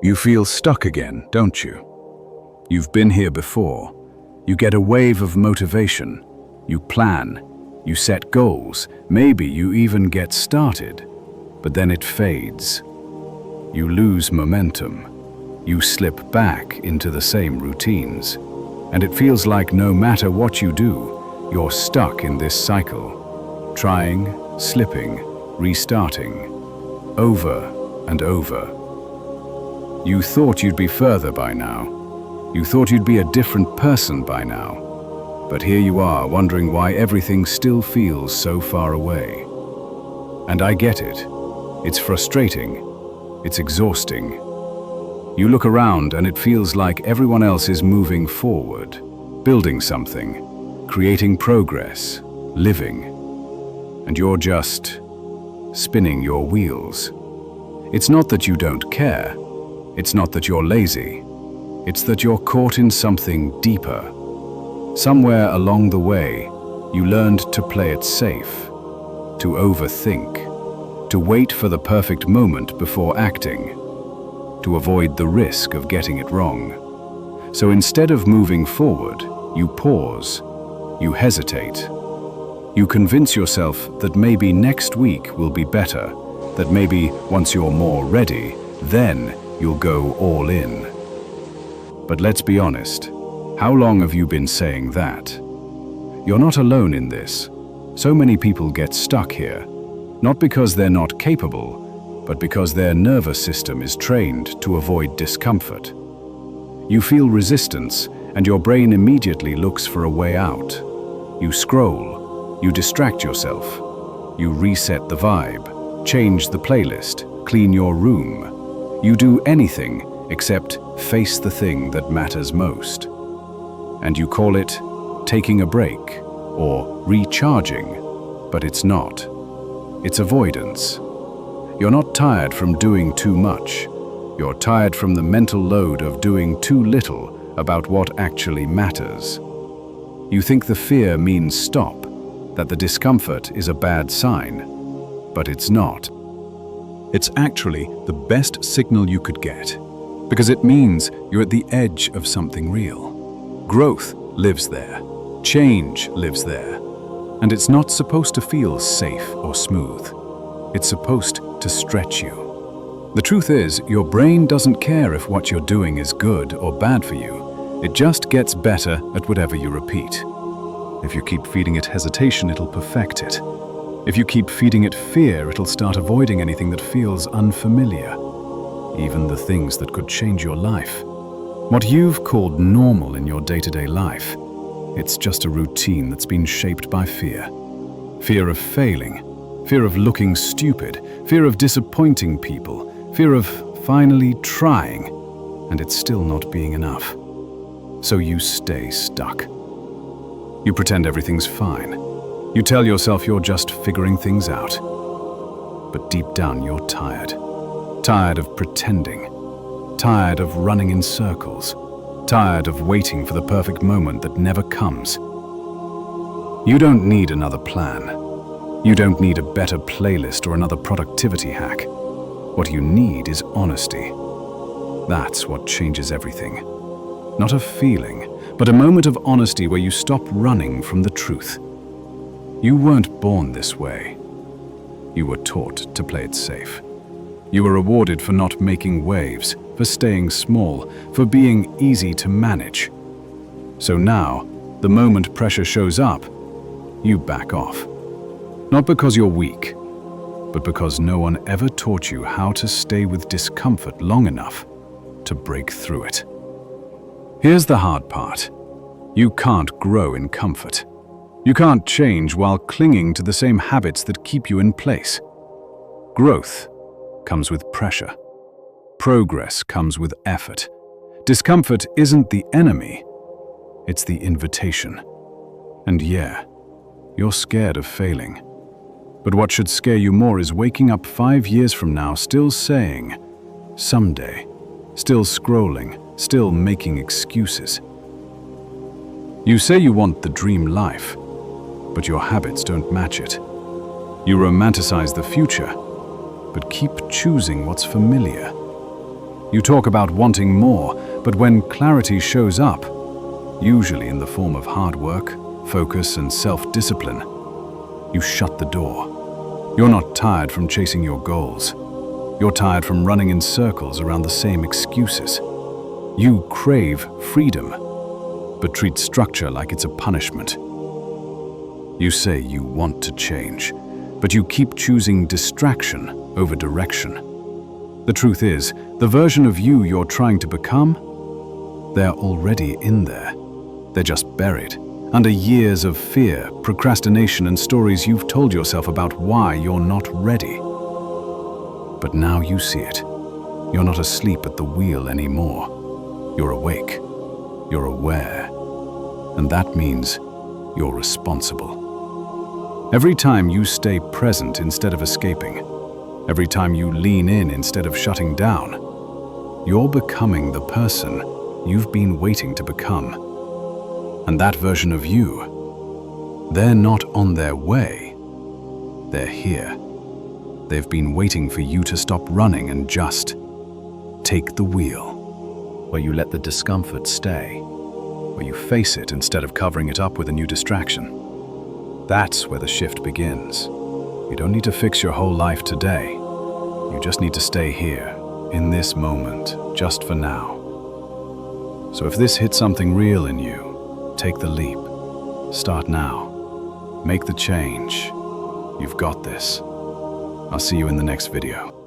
You feel stuck again, don't you? You've been here before. You get a wave of motivation. You plan. You set goals. Maybe you even get started. But then it fades. You lose momentum. You slip back into the same routines. And it feels like no matter what you do, you're stuck in this cycle. Trying, slipping, restarting. Over and over. You thought you'd be further by now. You thought you'd be a different person by now. But here you are, wondering why everything still feels so far away. And I get it. It's frustrating. It's exhausting. You look around and it feels like everyone else is moving forward, building something, creating progress, living. And you're just spinning your wheels. It's not that you don't care. It's not that you're lazy. It's that you're caught in something deeper. Somewhere along the way, you learned to play it safe, to overthink, to wait for the perfect moment before acting, to avoid the risk of getting it wrong. So instead of moving forward, you pause, you hesitate. You convince yourself that maybe next week will be better, that maybe once you're more ready, then you'll go all in. But let's be honest, how long have you been saying that? You're not alone in this. So many people get stuck here, not because they're not capable, but because their nervous system is trained to avoid discomfort. You feel resistance, and your brain immediately looks for a way out. You scroll, you distract yourself, you reset the vibe, change the playlist, clean your room. You do anything except face the thing that matters most. And you call it taking a break or recharging, but it's not. It's avoidance. You're not tired from doing too much. You're tired from the mental load of doing too little about what actually matters. You think the fear means stop, that the discomfort is a bad sign, but it's not. It's actually the best signal you could get, because it means you're at the edge of something real. Growth lives there. Change lives there. And it's not supposed to feel safe or smooth. It's supposed to stretch you. The truth is, your brain doesn't care if what you're doing is good or bad for you. It just gets better at whatever you repeat. If you keep feeding it hesitation, it'll perfect it. If you keep feeding it fear, it'll start avoiding anything that feels unfamiliar, even the things that could change your life. What you've called normal in your day-to-day life, it's just a routine that's been shaped by fear. Fear of failing, fear of looking stupid, fear of disappointing people, fear of finally trying, and it's still not being enough. So you stay stuck. You pretend everything's fine. You tell yourself you're just figuring things out. But deep down you're tired. Tired of pretending. Tired of running in circles. Tired of waiting for the perfect moment that never comes. You don't need another plan. You don't need a better playlist or another productivity hack. What you need is honesty. That's what changes everything. Not a feeling, but a moment of honesty where you stop running from the truth. You weren't born this way. You were taught to play it safe. You were rewarded for not making waves, for staying small, for being easy to manage. So now, the moment pressure shows up, you back off. Not because you're weak, but because no one ever taught you how to stay with discomfort long enough to break through it. Here's the hard part. You can't grow in comfort. You can't change while clinging to the same habits that keep you in place. Growth comes with pressure. Progress comes with effort. Discomfort isn't the enemy, it's the invitation. And yeah, you're scared of failing. But what should scare you more is waking up 5 years from now still saying, someday, still scrolling, still making excuses. You say you want the dream life, but your habits don't match it. You romanticize the future, but keep choosing what's familiar. You talk about wanting more, but when clarity shows up, usually in the form of hard work, focus, and self-discipline, you shut the door. You're not tired from chasing your goals. You're tired from running in circles around the same excuses. You crave freedom, but treat structure like it's a punishment. You say you want to change, but you keep choosing distraction over direction. The truth is, the version of you you're trying to become, they're already in there. They're just buried under years of fear, procrastination, and stories you've told yourself about why you're not ready. But now you see it. You're not asleep at the wheel anymore. You're awake. You're aware. And that means you're responsible. Every time you stay present instead of escaping, every time you lean in instead of shutting down, you're becoming the person you've been waiting to become. And that version of you, they're not on their way. They're here. They've been waiting for you to stop running and just take the wheel. Where you let the discomfort stay. Where you face it instead of covering it up with a new distraction. That's where the shift begins. You don't need to fix your whole life today. You just need to stay here, in this moment, just for now. So if this hits something real in you, take the leap. Start now. Make the change. You've got this. I'll see you in the next video.